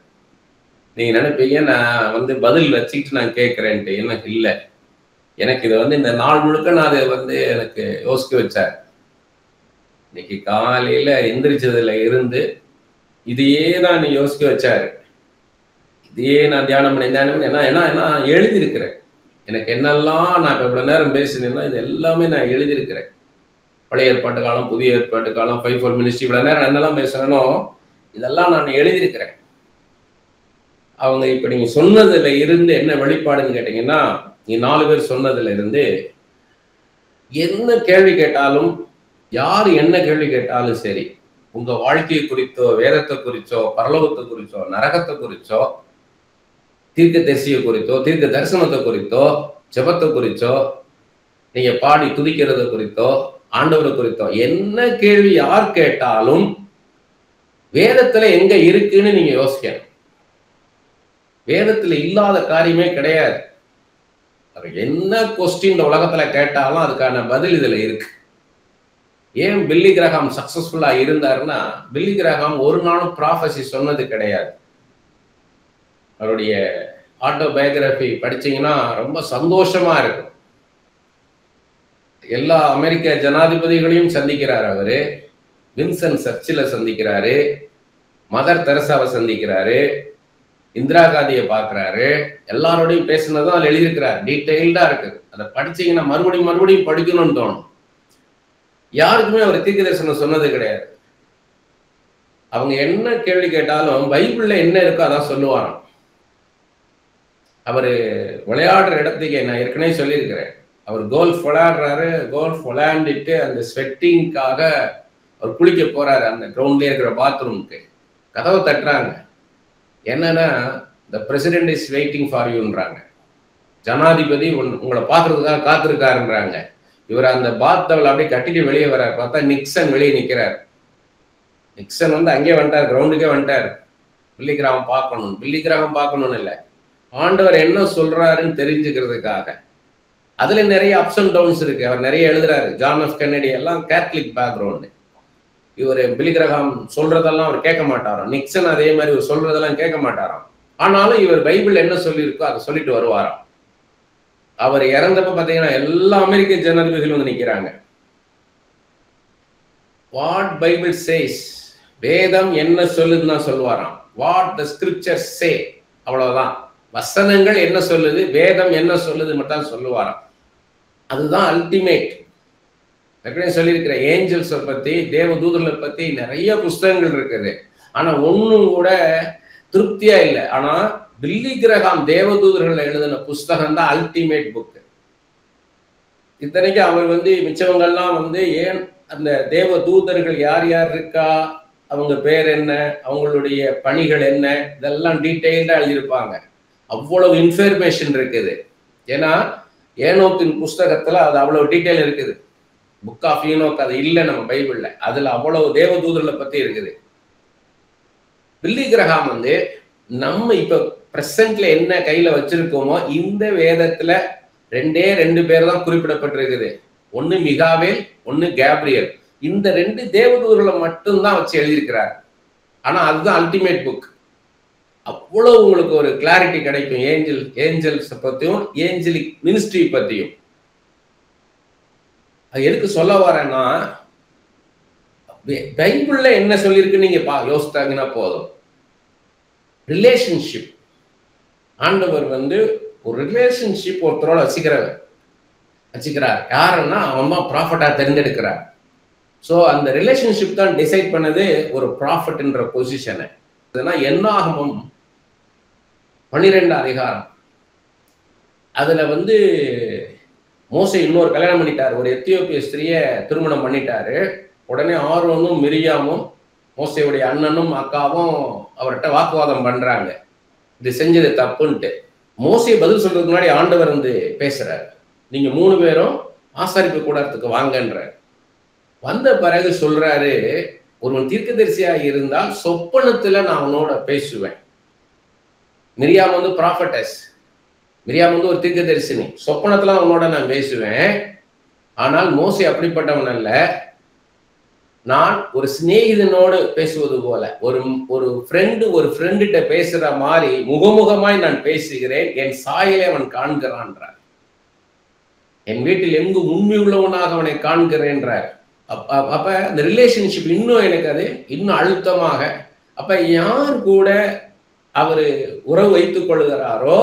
நீங்க நினைப்பீங்க நான் பதில் வச்சுக்கிட்டு நான் கேட்கிறேன்ட்டு. எனக்கு இல்லை, எனக்கு இதை இந்த நாள் முழுக்க நான் அதை எனக்கு யோசிக்க வச்சார். இன்னைக்கு காலையில எந்திரிச்சதுல இருந்து இதையே தான் நீ யோசிக்க வச்சாரு. இதையே நான் தியானம் பண்ணி நான் எழுதியிருக்கிறேன். எனக்கு என்னெல்லாம் நான் இப்ப இவ்வளவு நேரம் பேசினேன்னா இது எல்லாமே நான் எழுதியிருக்கிறேன். பழைய ஏற்பாட்டு காலம், புதிய ஏற்பாட்டு காலம், 5-fold ministry, இவ்வளவு நேரம் என்னெல்லாம் பேசுறேனோ இதெல்லாம் நான் எழுதியிருக்கிறேன். அவங்க இப்ப நீங்க சொன்னதுல இருந்து என்ன வெளிப்பாடுன்னு கேட்டீங்கன்னா, நீ 4 பேர் சொன்னதுல இருந்து என்ன கேள்வி கேட்டாலும், யாரு என்ன கேள்வி கேட்டாலும் சரி, உங்க வாழ்க்கையை குறித்தோ, வேதத்தை குறிச்சோ, பரலோகத்தை குறிச்சோ, நரகத்தை குறிச்சோ, தீர்க்க தரிசியை குறித்தோ, தீர்க்க தரிசனத்தை குறித்தோ, ஜெபத்தை குறிச்சோ, நீங்க பாடி துதிக்கிறத குறித்தோ, ஆண்டவரை குறித்தோ என்ன கேள்வி யார் கேட்டாலும் வேதத்துல எங்க இருக்குன்னு நீங்க யோசிக்கணும். வேதத்துல இல்லாத காரியமே கிடையாது. என்ன கொஸ்டின் இந்த உலகத்துல கேட்டாலும் அதுக்கான பதில் இதுல இருக்கு. ஏன் பில்லி கிரஹாம் சக்சஸ்ஃபுல்லா இருந்தாருன்னா, பில்லி கிரஹாம் ஒரு நாளும் ப்ராஃபஸி சொன்னது கிடையாது. அவருடைய ஆட்டோபயோகிராபி படிச்சீங்கன்னா ரொம்ப சந்தோஷமா இருக்கும். எல்லா அமெரிக்க ஜனாதிபதிகளையும் சந்திக்கிறார் அவரு. வின்சன் சர்ச்சில சந்திக்கிறாரு, மதர் தெரசாவை சந்திக்கிறாரு, இந்திரா காந்தியை பார்க்கிறாரு. எல்லாரோடையும் பேசுனதும் அதில் எழுதியிருக்கிறார். டீட்டெயில்டா இருக்கு. அதை படிச்சீங்கன்னா மறுபடியும் மறுபடியும் படிக்கணும்னு தோணும். யாருக்குமே அவர் தீர்க்க தரிசனம் சொன்னது கிடையாது. அவங்க என்ன கேள்வி கேட்டாலும் பைபிள்ல என்ன இருக்கோ அதான் சொல்லுவாராம். அவரு விளையாடுற இடத்துக்கு நான் ஏற்கனவே சொல்லியிருக்கிறேன். அவர் கோல்ஃப் விளையாடுறாரு. கோல்ஃப் விளையாண்டுட்டு அந்த ஸ்வெட்டிங்காக அவர் குளிக்க போறாரு. அந்த கிரவுண்ட்லயே இருக்கிற பாத்ரூமுக்கு கதவை தட்டுறாங்க. என்னன்னா, the president is waiting for யூன்றாங்க. ஜனாதிபதி உங்களை பார்க்கறதுக்காக காத்திருக்காருன்றாங்க. இவர் அந்த பாத்தவள் அப்படியே கட்டிட்டு வெளியே வர்றாரு. பார்த்தா நிக்சன் வெளியே நிற்கிறார். நிக்சன் வந்து அங்கேயே வந்துட்டார், கிரவுண்டுக்கே வந்துட்டார். பில்லி கிரஹாம் பார்க்கணும். பில்லி கிரஹாம் பார்க்கணும்னு இல்லை, ஆண்டவர் என்ன சொல்றாருன்னு தெரிஞ்சுக்கிறதுக்காக. அதுல நிறைய அப்ஸ் அண்ட் டவுன்ஸ் இருக்கு. அவர் நிறைய எழுதுறாரு. ஜான் எஃப் கென்னடி எல்லாம் கேத்தலிக் பேக்ரவுண்டு. இவர் பில்லி கிரஹாம் சொல்றதெல்லாம் அவர் கேட்க மாட்டாராம். நிக்சன் அதே மாதிரி இவர் சொல்றதெல்லாம் கேட்க மாட்டாராம். ஆனாலும் இவர் பைபிள் என்ன சொல்லியிருக்கோ அதை சொல்லிட்டு வருவாராம். அவர் இறந்தப்ப பாத்தீங்கன்னா எல்லா அமெரிக்க ஜனாதிபதிகளும் வந்து நிக்கிறாங்க. வாட் பைபிள் சேஸ், வேதம் என்ன சொல்லுதுன்னு தான் சொல்லுவாராம். வாட் த ஸ்கிரிப்சர் சே, அவ்வளவுதான். வசனங்கள் என்ன சொல்லுது, வேதம் என்ன சொல்லுது மட்டும் சொல்லுவாராம். அதுதான் அல்டிமேட். சொல்லியிருக்கிற ஏஞ்சல்ஸை பத்தி, தேவ தூதர்களை பத்தி நிறைய புஸ்தகங்கள் இருக்குது. ஆனா ஒன்னும் கூட திருப்தியா இல்லை. ஆனா பில்லி கிரஹாம் தேவதூதர்கள் எழுதின புஸ்தகம் தான் அல்டிமேட் புக். இத்தனைக்கு அவர் வந்து மிச்சவங்கள்லாம் வந்து ஏன் அந்த தேவ தூதர்கள் யார் யார் இருக்கா, அவங்க பேர் என்ன, அவங்களுடைய பணிகள் என்ன, இதெல்லாம் டீட்டெயில்டா எழுதியிருப்பாங்க. அவ்வளவு இன்ஃபர்மேஷன் இருக்குது. ஏன்னா ஏனோக்கின் புஸ்தகத்துல அது அவ்வளவு டீட்டெயில் இருக்குது. புக் ஆஃப் ஈனோக் அது இல்லை நம்ம பைபிள்ல. அதுல அவ்வளவு தேவதூதர்களை பத்தி இருக்குது. பில்லி கிரஹாம் வந்து நம்ம இப்ப பிரசன்ட்ல என்ன கையில வச்சிருக்கோமோ இந்த வேதத்துல ரெண்டு பேர் தான் குறிப்பிடப்பட்டிருக்குது. ஒன்னு மிகாவேல், ஒன்னு கேப்ரியல். இந்த 2 தேவதூதர்களை மட்டும்தான் வச்சு எழுதியிருக்கிறார். ஆனா அதுதான் அல்டிமேட் புக். அவ்வளவு உங்களுக்கு ஒரு கிளாரிட்டி கிடைக்கும் ஏஞ்சல்ஸ் பத்தியும் ஏஞ்சலிக் மினிஸ்ட்ரி பத்தியும். அது எதுக்கு சொல்ல வரேன்னா, பைபிள்ல என்ன சொல்லியிருக்கு நீங்க யோசித்தாங்கன்னா போதும். ரிலேஷன்ஷிப், ஆண்டவர் வந்து ஒரு ரிலேஷன்ஷிப் ஒருத்தரோட வச்சுக்கிறார். யாருன்னா அவன் தான் ப்ராஃபட்டா தேர்ந்தெடுக்கிறார். ஸோ அந்த ரிலேஷன்ஷிப் தான் டிசைட் பண்ணது ஒரு ப்ராஃபட்ன்ற பொசிஷனை. என்னாகமம் 12 அதிகாரம். அதுல வந்து மோசே இன்னொரு கல்யாணம் பண்ணிட்டார். ஒரு எத்தியோப்பிய ஸ்திரிய திருமணம் பண்ணிட்டாரு. உடனே ஆரோனும் மிரியாமும் மோசேவுடைய அண்ணனும் அக்காவும் அவர்கிட்ட வாக்குவாதம் பண்றாங்க, இது செஞ்சது தப்புன்ட்டு. மோசே பதில் சொல்றதுக்கு முன்னாடி ஆண்டவர் வந்து பேசுறாரு. நீங்க 3 பேரும் ஆசாரிப்பு கூடாரத்துக்கு வாங்கன்றார். வந்த பிறகு சொல்றாரு, ஒருவன் தீர்க்கதரிசியா இருந்தால் சொப்பனத்துல நான் அவனோட பேசுவேன். மிரியாம் வந்து ப்ராஃபட்டஸ், மிரியாம் வந்து ஒரு தீர்க்கதரிசினி. சொப்பனத்துல அவனோட நான் பேசுவேன். ஆனால் மோசே அப்படிப்பட்டவன் அல்ல. நான் ஒரு சிநேகிதனோடு பேசுவது போல, ஒரு ஃப்ரெண்டுகிட்ட பேசுற மாதிரி முகமுகமாய் நான் பேசுகிறேன். என் சாயலை அவன் காண்கிறான்றார். என் வீட்டில் எங்கு உண்மை உள்ளவனாக அவனை காண்கிறேன்றார். அப்ப இந்த ரிலேஷன்ஷிப் இன்னும் எனக்கு அது இன்னும் அழுத்தமாக. அப்ப யார் கூட அவரு உறவு வைத்துக் கொள்ளுகிறாரோ,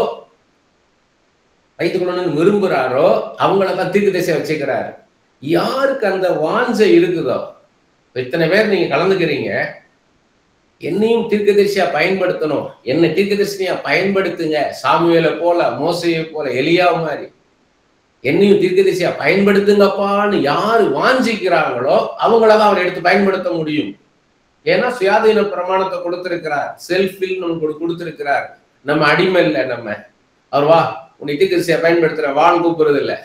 வைத்துக்கொள்ளணும்னு விரும்புகிறாரோ அவங்களதான் தீர்க்கதரிசியா வச்சுக்கிறாரு. யாருக்கு அந்த வாஞ்சை இருக்குதோ, இத்தனை பேர் நீங்க கலந்துக்கிறீங்க, என்னையும் தீர்க்கதரிசியா பயன்படுத்தணும், என்னை தீர்க்கதரிசியா பயன்படுத்துங்க, சாமுவேலை போல, மோசையை போல, எலியா மாதிரி என்னையும் தீர்க்கதரிசியா பயன்படுத்துங்கப்பான்னு யாரு வாஞ்சிக்கிறாங்களோ அவங்களதான் அவர் எடுத்து பயன்படுத்த முடியும். ஏன்னா சுயாதீன பிரமாணத்தை கொடுத்திருக்கிறார், செல்ஃபில் நமக்கு கொடுத்திருக்கிறார். நம்ம அடிமை இல்லை. நம்ம அவர் வா உன்னை தீர்க்கதரிசியா பயன்படுத்துற வான்னு கூப்பிடுறது இல்லை.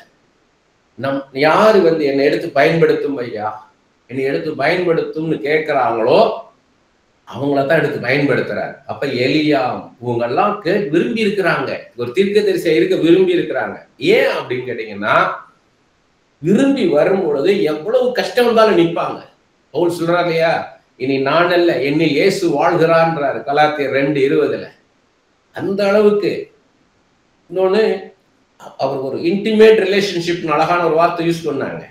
யாரு வந்து என்னை எடுத்து பயன்படுத்தும் ஐயா, என்னை எடுத்து பயன்படுத்தும்னு கேட்கிறாங்களோ அவங்களதான் எடுத்து பயன்படுத்துறாரு. அப்ப எலியா இவங்க எல்லாம் விரும்பி இருக்கிறாங்க, ஒரு தீர்க்கதரிசியா இருக்க விரும்பி இருக்கிறாங்க. ஏன் அப்படின்னு கேட்டீங்கன்னா, விரும்பி வரும் பொழுது எவ்வளவு கஷ்டம் வந்தாலும் நிற்பாங்க. பவுல் சொல்றாரு இல்லையா, இனி நான் அல்ல என்னில் இயேசு வாழ்கிறான்றாரு கலாத்தியர் 2:20. அந்த அளவுக்கு. இன்னொன்னு, அவர் ஒரு இன்டிமேட் ரிலேஷன்ஷிப் அழகான ஒரு வார்த்தை யூஸ் பண்ணாங்க.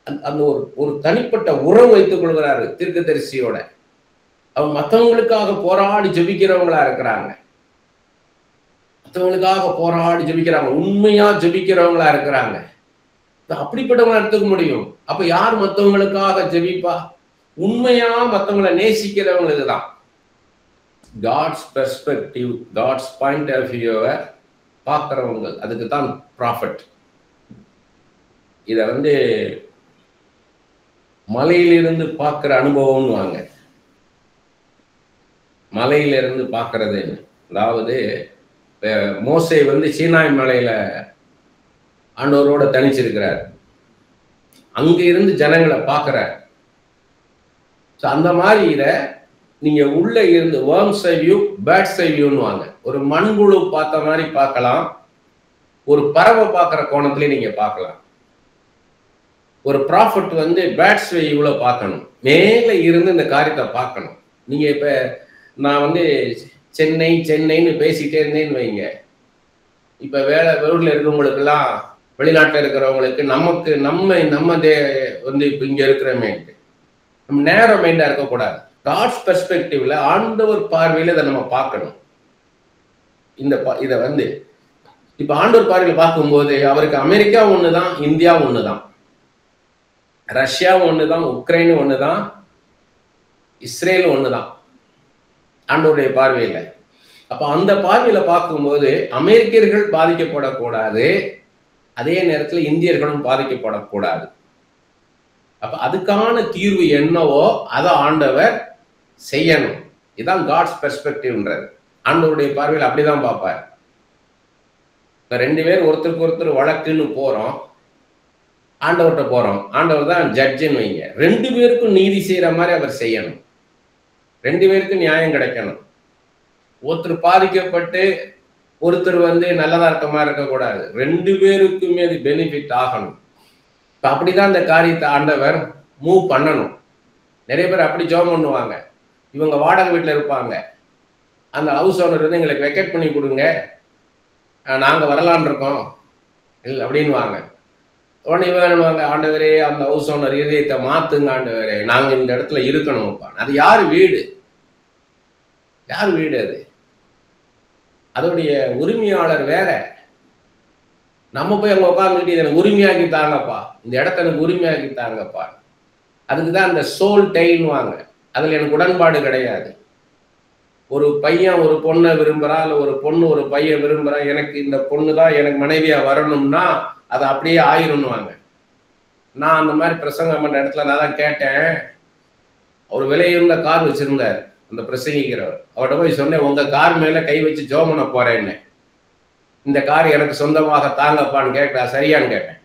அந்த ஒரு தனிப்பட்ட உறவு வைத்துக் கொள்கிறாரு தீர்க்கதரிசியோட. அவங்க மற்றவங்களுக்காக போராடி ஜெபிக்கிறவங்களா இருக்கிறாங்க. மற்றவங்களுக்காக போராடி ஜெபிக்கிறாங்க, உண்மையா ஜெபிக்கிறவங்களா இருக்கிறாங்க. அப்படிப்பட்டவங்களை எடுத்துக்க முடியும். அப்ப யார் மற்றவங்களுக்காக ஜெபிப்பா? உண்மையா மற்றவங்களை நேசிக்கிறவங்களுக்கு தான். God's perspective, God's point of வியூவை பார்க்கிறவங்க, அதுக்கு தான் ப்ராஃபட். இதை மலையிலிருந்து பார்க்கிற அனுபவம்னு வாங்க. மலையிலிருந்து பார்க்கறது, அதாவது மோசே சீனாய் மலையில ஆண்டவரோட தனிச்சிருக்கிறார். அங்க இருந்து ஜனங்களை பார்க்கிறார். அந்த மாதிரி இதை நீங்க உள்ள இருந்து வேர்ம்ஸ் ஐ வியூ, பேட்ஸ் ஐ வியூன்னு வாங்க. ஒரு மண்புழு பார்த்த மாதிரி பார்க்கலாம், ஒரு பறவை பார்க்குற கோணத்திலே நீங்க பார்க்கலாம். ஒரு ப்ராஃபிட் பேட்ஸ் வியூல பார்க்கணும், மேல இருந்து இந்த காரியத்தை பார்க்கணும். நீங்க இப்ப நான் சென்னை சென்னைன்னு பேசிட்டே இருந்தேன்னு வைங்க, இப்ப ஊர்ல இருக்கிறவங்களுக்கு எல்லாம், வெளிநாட்டில் இருக்கிறவங்களுக்கு, நமக்கு நம்ம இப்ப இங்க இருக்கிறோமே, நம்ம நேரோ மைண்டா இருக்கக்கூடாது. காட்ஸ் பெர்ஸ்பெக்டிவ்ல, ஆண்டவர் பார்வையில இதை நம்ம பார்க்கணும். இதை இப்ப ஆண்டவர் பார்வையில பார்க்கும்போது அவருக்கு அமெரிக்கா ஒண்ணுதான், இந்தியா ஒண்ணுதான், ரஷ்யா ஒண்ணுதான், உக்ரைன் ஒண்ணுதான், இஸ்ரேல் ஒண்ணுதான் ஆண்டவருடைய பார்வையில. அப்ப அந்த பார்வையில பார்க்கும்போது அமெரிக்கர்கள் பாதிக்கப்படக்கூடாது, அதே நேரத்தில் இந்தியர்களும் பாதிக்கப்படக்கூடாது. அப்ப அதுக்கான தீர்வு என்னவோ அதை ஆண்டவர் செய்யணும். இதுதான் காட்ஸ் பெர்ஸ்பெக்டிவ்ன்றது. ஆண்டவருடைய பார்வையில் அப்படிதான் பார்ப்பார். இப்ப 2 பேர் ஒருத்தருக்கு ஒருத்தர் வழக்குன்னு போறோம், ஆண்டவர்கிட்ட போறோம், ஆண்டவர் தான் ஜட்ஜுன்னு வைங்க. 2 பேருக்கும் நீதி செய்யற மாதிரி அவர் செய்யணும், 2 பேருக்கும் நியாயம் கிடைக்கணும். ஒருத்தர் பாதிக்கப்பட்டு ஒருத்தர் நல்லதா இருக்க மாதிரி இருக்கக்கூடாது, 2 பேருக்குமே அது பெனிஃபிட் ஆகணும். இப்ப அப்படிதான் இந்த காரியத்தை ஆண்டவர் மூவ் பண்ணணும். நிறைய பேர் அப்படி ஜெபம் பண்ணுவாங்க. இவங்க வாடகை வீட்டில் இருப்பாங்க, அந்த ஹவுஸ் ஓனர் எங்களுக்கு வெக்கேட் பண்ணி கொடுங்க, நாங்க வரலான் இருக்கோம் இல்லை அப்படின்வாங்க. உடனே இவங்க ஆண்டவரே அந்த ஹவுஸ் ஓனர் இதயத்தை மாத்துங்க ஆண்டவரே, நாங்க இந்த இடத்துல இருக்கணும்ப்பா. அது யார் வீடு? யார் வீடு? அது அதோடைய உரிமையாளர் வேற. நம்ம போய் அங்க உட்காந்துக்கிட்டு எனக்கு உரிமையாக்கி தாங்கப்பா, இந்த இடத்த எனக்கு உரிமையாக்கி தாங்கப்பா. அதுக்குதான் அந்த சோல் டைன்வாங்க. அதுல எனக்கு உடன்பாடு கிடையாது. ஒரு பையன் ஒரு பொண்ணை விரும்புறா, இல்ல ஒரு பொண்ணு ஒரு பையன் விரும்புறா, எனக்கு இந்த பொண்ணு தான் எனக்கு மனைவியா வரணும்னா அது அப்படியே ஆயிரும்னுவாங்க. நான் அந்த மாதிரி பிரசங்கம் பண்ண இடத்துல நான் தான் கேட்டேன். அவர் விலையுள்ள கார் வச்சிருந்தார் அந்த பிரசங்கிக்கிறவர். அவர்கிட்ட போய் சொன்னேன், உங்க கார் மேல கை வச்சு ஜெபம் பண்ண போறேன்னு, இந்த கார் எனக்கு சொந்தமாக தாங்கப்பான்னு கேட்டா சரியான்னு கேட்டேன்.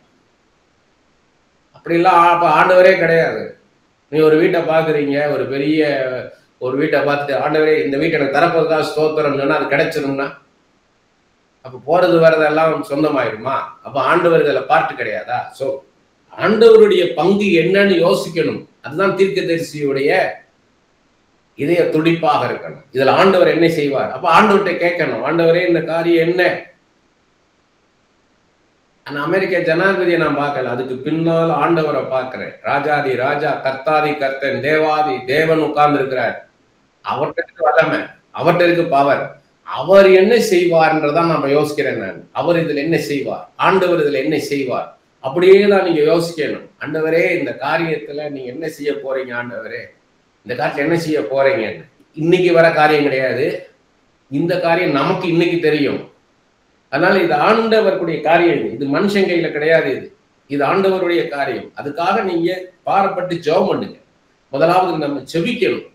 அப்படிலாம் அப்ப ஆண்டவரே கிடையாது. நீ ஒரு வீட்டை பாக்குறீங்க, ஒரு பெரிய ஒரு வீட்டை பார்த்துட்டு ஆண்டவரே இந்த வீட்டை எனக்கு தரப்பதா ஸ்தோத்திரம் சொன்னா அது கிடைச்சிரும்னா அப்ப போறது வர்றதெல்லாம் சொந்தமாயிருமா? அப்ப ஆண்டவர் இதுல பார்ட்டு கிடையாதா? சோ ஆண்டவருடைய பங்கு என்னன்னு யோசிக்கணும். அதுதான் தீர்க்கதரிசியுடைய இதய துடிப்பாக இருக்கணும். இதுல ஆண்டவர் என்ன செய்வார்? அப்ப ஆண்டவர்கிட்ட கேட்கணும், ஆண்டவரே இந்த காரியம் என்ன? ஆனா அமெரிக்க ஜனாதிபதியை நான் பார்க்கல, அதுக்கு பின்னால் ஆண்டவரை பார்க்கிறேன். ராஜாதி ராஜா, கர்த்தாதி கர்த்தன், தேவாதி தேவன் உட்கார்ந்து இருக்கிறார். அவர்கிட்ட இருக்கு வல்லமை, அவர்கிட்ட இருக்கு பவர். அவர் என்ன செய்வார்ன்றதான் நம்ம யோசிக்கிறேன் நான். அவர் இதுல என்ன செய்வார், ஆண்டவர் இதுல என்ன செய்வார், அப்படியே தான் நீங்க யோசிக்கணும். ஆண்டவரே இந்த காரியத்துல நீங்க என்ன செய்ய போறீங்க, ஆண்டவரே இந்த காரியத்துல என்ன செய்ய போறீங்க. இன்னைக்கு வர காரியம் கிடையாது, இந்த காரியம் நமக்கு இன்னைக்கு தெரியும். அதனால இது ஆண்டவருடைய காரியம், இது மனுஷன் கையில கிடையாது, இது ஆண்டவருடைய காரியம். அதுக்காக நீங்க பாரப்பட்டு ஜெபம் பண்ணுங்க. முதலாவது நம்ம ஜெபிக்கணும்.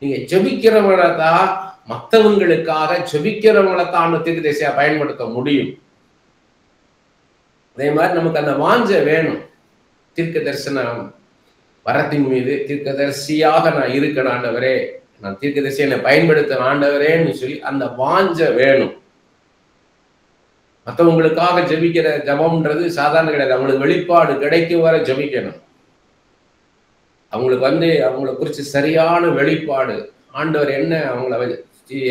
நீங்க ஜெபிக்கிறவங்களை தான், மற்றவங்களுக்காக ஜெபிக்கிறவங்களை தான் ஆண்டு தீர்க்கதரிசியா பயன்படுத்த முடியும். அதே மாதிரி நமக்கு அந்த வாஞ்ச வேணும். தீர்க்க தரிசனம் வரத்தின் மீது தீர்க்கதரிசியாக நான் இருக்கணும் ஆண்டவரே, நான் தீர்க்கதரிசி என்னை பயன்படுத்த ஆண்டவரேன்னு சொல்லி அந்த வாஞ்ச வேணும். மற்றவங்களுக்காக ஜெபிக்கிற ஜபம்ன்றது சாதாரண கிடையாது. அவங்களுக்கு வெளிப்பாடு கிடைக்கும் வரை ஜெபிக்கணும். அவங்களுக்கு அவங்கள குறித்து சரியான வெளிப்பாடு, ஆண்டவர்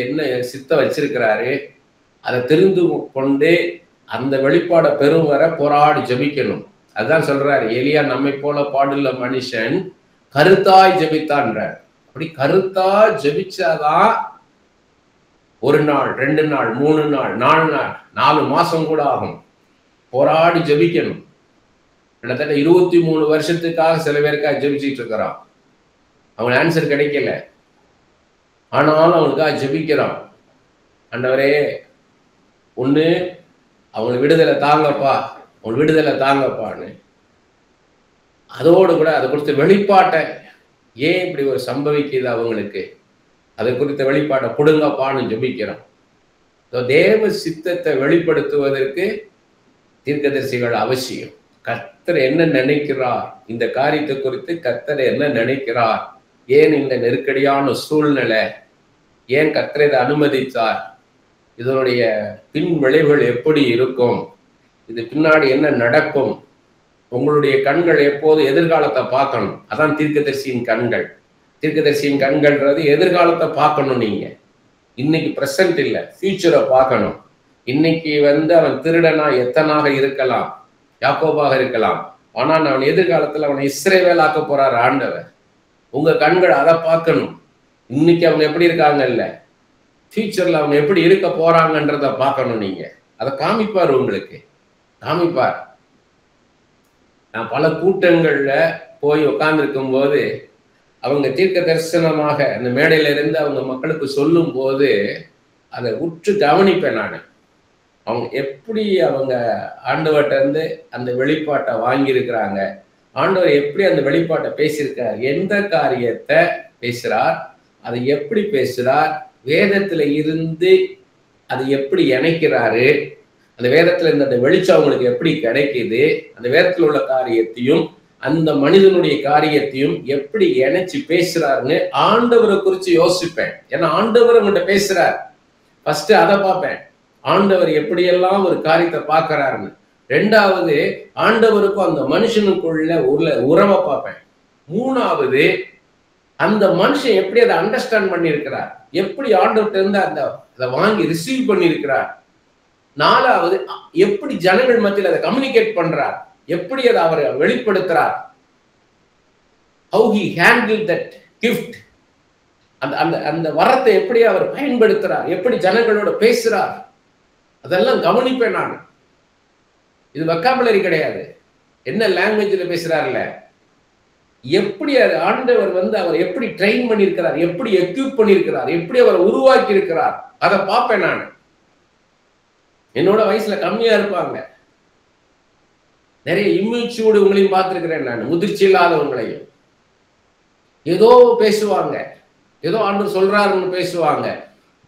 என்ன சித்த வச்சிருக்கிறாரு அதை தெரிந்து கொண்டு அந்த வெளிப்பாடை பெறும் வரை போராடி ஜெபிக்கணும். அதுதான் சொல்றாரு, எலியா நம்மை போல பாடுள்ள மனுஷன் கருத்தாய் ஜெபித்தான்றார். அப்படி கருத்தா ஜெபிச்சாதான் 1 நாள் 2 நாள் 3 நாள் 4 நாள் 4 மாசம் கூட ஆகும். போராடி ஜெபிக்கணும். கிட்டத்தட்ட 23 வருஷத்துக்காக சில பேருக்காக ஜெபிச்சுட்டு இருக்கிறான். அவன் ஆன்சர் கிடைக்கல, ஆனாலும் அவனுக்காக ஜெபிக்கிறான். ஆண்டவரே, ஒண்ணு அவங்களை விடுதலை தாங்கப்பா, அவங்க விடுதலை தாங்கப்பான்னு. அதோடு கூட அதை குறித்த வெளிப்பாட்டை, ஏன் இப்படி ஒரு சம்பவிக்குது அவங்களுக்கு, அதை குறித்த வெளிப்பாட்டை கொடுங்கப்பான்னு ஜெபிக்கிறான். தேவ சித்தத்தை வெளிப்படுத்துவதற்கு தீர்க்கதரிசிகள் அவசியம். கர்த்தர் என்ன நினைக்கிறார், இந்த காரியத்தை குறித்து கர்த்தர் என்ன நினைக்கிறார், ஏன் இந்த நெருக்கடியான சூழ்நிலை, ஏன் கர்த்தர் இதை அனுமதித்தார், இதனுடைய பின் விளைவுகள் எப்படி இருக்கும், இது பின்னாடி என்ன நடக்கும். உங்களுடைய கண்கள் எப்போது எதிர்காலத்தை பார்க்கணும். அதான் தீர்க்கதரிசியின் கண்கள். தீர்க்கதரிசியின் கண்கள்ன்றது எதிர்காலத்தை பார்க்கணும். நீங்க இன்னைக்கு பிரசன்ட் இல்லை, ஃபியூச்சரை பார்க்கணும். இன்னைக்கு அவன் திருடனா எத்தனாக இருக்கலாம், யாக்கோபாக இருக்கலாம், ஆனால் அவன் எதிர்காலத்தில் அவனை இஸ்ரவேலாக்க போறார் ஆண்டவர். உங்க கண்கள் அதை பார்க்கணும். இன்னைக்கு அவங்க எப்படி இருக்காங்க இல்ல, ஃபியூச்சர்ல அவங்க எப்படி இருக்க போறாங்கன்றத பார்க்கணும். நீங்க அதை காமிப்பார், உங்களுக்கு காமிப்பார். நான் பல கூட்டங்கள்ல போய் உட்கார்ந்துருக்கும் போது அவங்க தீர்க்க தரிசனமாக அந்த மேடையில இருந்து அவங்க மக்களுக்கு சொல்லும் போது அதை உற்று கவனிப்பேன். நான் அவங்க எப்படி ஆண்டவர்கிட்ட இருந்து அந்த வெளிப்பாட்டை வாங்கியிருக்கிறாங்க, ஆண்டவர் எப்படி அந்த வெளிப்பாட்டை பேசியிருக்கார், எந்த காரியத்தை பேசுறார், அதை எப்படி பேசுறார், வேதத்துல இருந்து அது எப்படி இணைக்கிறாரு, அந்த வேதத்துல இருந்த அந்த வெளிச்சம் அவங்களுக்கு எப்படி கிடைக்குது, அந்த வேதத்துல உள்ள காரியத்தையும் அந்த மனிதனுடைய காரியத்தையும் எப்படி இணைச்சு பேசுறாருன்னு ஆண்டவரை குறித்து யோசிப்பேன். ஏன்னா ஆண்டவர் உங்கள்கிட்ட பேசுறார். ஃபர்ஸ்ட் அதை பார்ப்பேன், ஆண்டவர் எப்படியெல்லாம் ஒரு காரியத்தை பார்க்கறாருன்னு. 2வது ஆண்டவருக்கும் அந்த மனுஷனுக்குள்ள உறவை பார்ப்பேன். 3வது அந்த மனுஷன் எப்படி அதை அண்டர்ஸ்டாண்ட் பண்ணியிருக்கிறார், எப்படி ஆண்டவர்கிட்ட இருந்து அதை வாங்கி ரிசீவ் பண்ணியிருக்கிறார். 4வது எப்படி ஜனங்கள் மத்தியில் அதை கம்யூனிகேட் பண்றார், எப்படி அதை அவர் வெளிப்படுத்துறார், how he handled that gift, அந்த வரத்தை எப்படி அவர் பயன்படுத்துறார், எப்படி ஜனங்களோட பேசுறார், அதெல்லாம் கவனிப்பேன் நான். இது வொக்காபுலரி கிடையாது, என்ன லாங்குவேஜ்ல பேசுறாருல, எப்படி ஆண்டவர் அவர் எப்படி ட்ரெயின் பண்ணியிருக்கிறார், எப்படி எக்யூப் பண்ணியிருக்கிறார், எப்படி அவர் உருவாக்கி இருக்கிறார், அதை பார்ப்பேன் நான். என்னோட வயசுல கம்மியா இருப்பாங்க, நிறைய இம்யூச்சூடு உங்களையும் பார்த்துருக்கிறேன் நான், முதிர்ச்சி இல்லாதவங்களையும். ஏதோ பேசுவாங்க, ஏதோ ஆண்டவர் சொல்றாருன்னு பேசுவாங்க,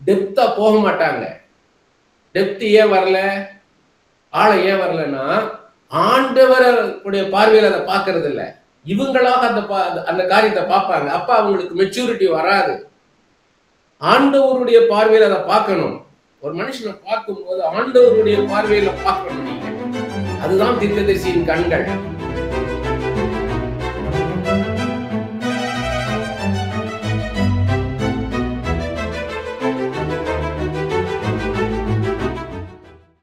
டெப்தா போக மாட்டாங்க. டெப்த் ஏன் வரல, ஆளை ஏன் வரலன்னா ஆண்டவருடைய பார்வையில் அதை பார்க்கறது இல்லை, இவங்களாக அந்த காரியத்தை பார்ப்பாங்க. அப்ப அவங்களுக்கு மெச்சூரிட்டி வராது. ஆண்டவருடைய பார்வையில் அதை பார்க்கணும். ஒரு மனுஷனை பார்க்கும்போது ஆண்டவருடைய பார்வையில பார்க்கணும் நீங்க. அதுதான் தீர்க்கதரிசியின் கண்கள்.